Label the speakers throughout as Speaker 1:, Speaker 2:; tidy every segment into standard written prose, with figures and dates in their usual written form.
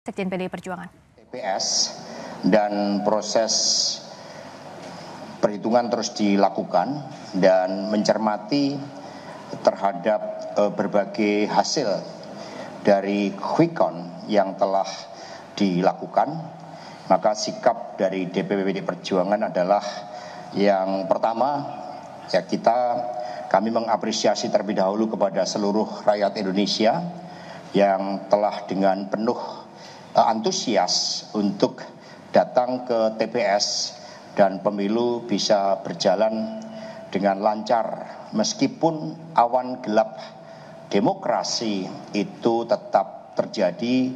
Speaker 1: Sekjen PDI Perjuangan.
Speaker 2: TPS dan proses perhitungan terus dilakukan dan mencermati terhadap berbagai hasil dari quick count yang telah dilakukan. Maka sikap dari DPP PDI Perjuangan adalah yang pertama, kami mengapresiasi terlebih dahulu kepada seluruh rakyat Indonesia yang telah dengan penuh antusias untuk datang ke TPS dan pemilu bisa berjalan dengan lancar meskipun awan gelap demokrasi itu tetap terjadi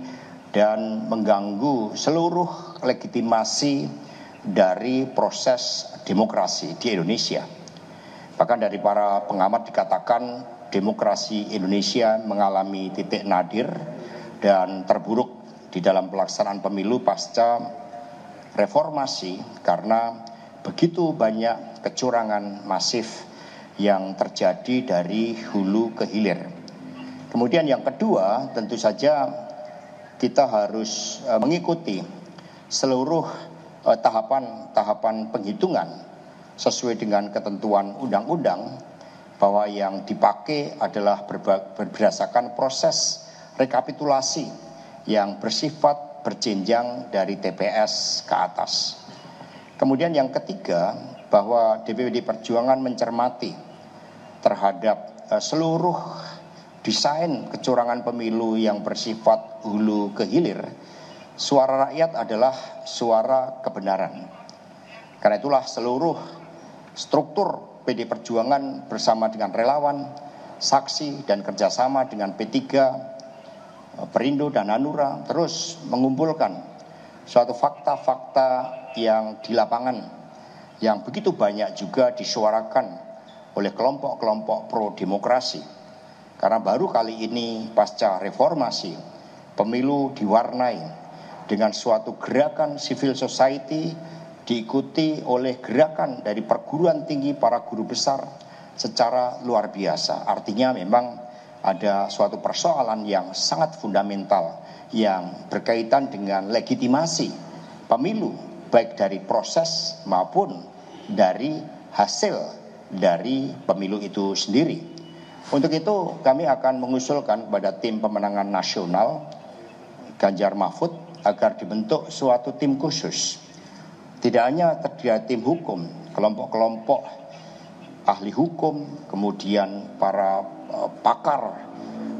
Speaker 2: dan mengganggu seluruh legitimasi dari proses demokrasi di Indonesia. Bahkan dari para pengamat dikatakan demokrasi Indonesia mengalami titik nadir dan terburuk di dalam pelaksanaan pemilu pasca reformasi karena begitu banyak kecurangan masif yang terjadi dari hulu ke hilir. Kemudian yang kedua, tentu saja kita harus mengikuti seluruh tahapan penghitungan sesuai dengan ketentuan undang-undang bahwa yang dipakai adalah berdasarkan proses rekapitulasi yang bersifat berjenjang dari TPS ke atas. Kemudian yang ketiga, bahwa DPP Perjuangan mencermati terhadap seluruh desain kecurangan pemilu yang bersifat hulu ke hilir. Suara rakyat adalah suara kebenaran. Karena itulah seluruh struktur PDI Perjuangan bersama dengan relawan, saksi dan kerjasama dengan P3, Perindo dan Hanura terus mengumpulkan suatu fakta-fakta yang di lapangan yang begitu banyak juga disuarakan oleh kelompok-kelompok pro demokrasi. Karena baru kali ini pasca reformasi pemilu diwarnai dengan suatu gerakan civil society diikuti oleh gerakan dari perguruan tinggi para guru besar secara luar biasa. Artinya memang ada suatu persoalan yang sangat fundamental yang berkaitan dengan legitimasi pemilu baik dari proses maupun dari hasil dari pemilu itu sendiri. Untuk itu kami akan mengusulkan kepada tim pemenangan nasional Ganjar Mahfud agar dibentuk suatu tim khusus. Tidak hanya terdiri tim hukum, kelompok-kelompok ahli hukum, kemudian para pakar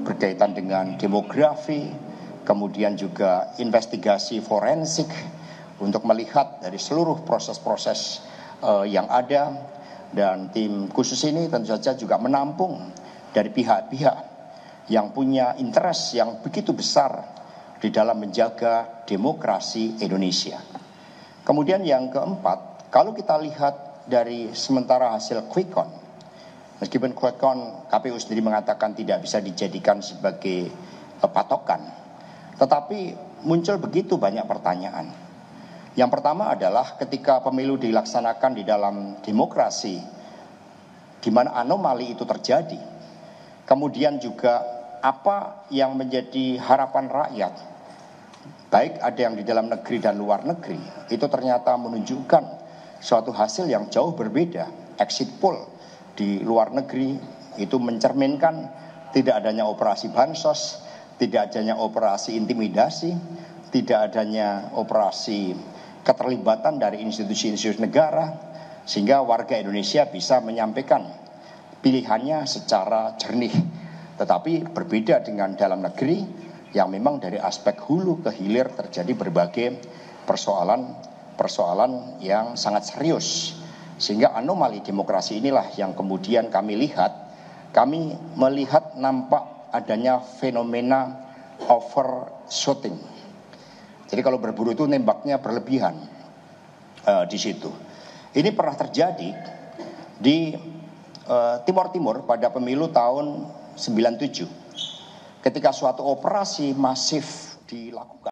Speaker 2: berkaitan dengan demografi, kemudian juga investigasi forensik untuk melihat dari seluruh proses-proses yang ada. Dan tim khusus ini tentu saja juga menampung dari pihak-pihak yang punya interest yang begitu besar di dalam menjaga demokrasi Indonesia. Kemudian yang keempat, kalau kita lihat dari sementara hasil quick count, meskipun quick count KPU sendiri mengatakan tidak bisa dijadikan sebagai patokan, tetapi muncul begitu banyak pertanyaan. Yang pertama adalah ketika pemilu dilaksanakan di dalam demokrasi, di mana anomali itu terjadi. Kemudian juga apa yang menjadi harapan rakyat, baik ada yang di dalam negeri dan luar negeri, itu ternyata menunjukkan suatu hasil yang jauh berbeda. Exit poll di luar negeri itu mencerminkan tidak adanya operasi bansos, tidak adanya operasi intimidasi, tidak adanya operasi keterlibatan dari institusi-institusi negara, sehingga warga Indonesia bisa menyampaikan pilihannya secara jernih. Tetapi berbeda dengan dalam negeri yang memang dari aspek hulu ke hilir terjadi berbagai persoalan yang sangat serius. Sehingga anomali demokrasi inilah yang kemudian kami melihat nampak adanya fenomena overshooting. Jadi kalau berburu itu nembaknya berlebihan di situ. Ini pernah terjadi di Timur Timur pada pemilu tahun 97. Ketika suatu operasi masif dilakukan.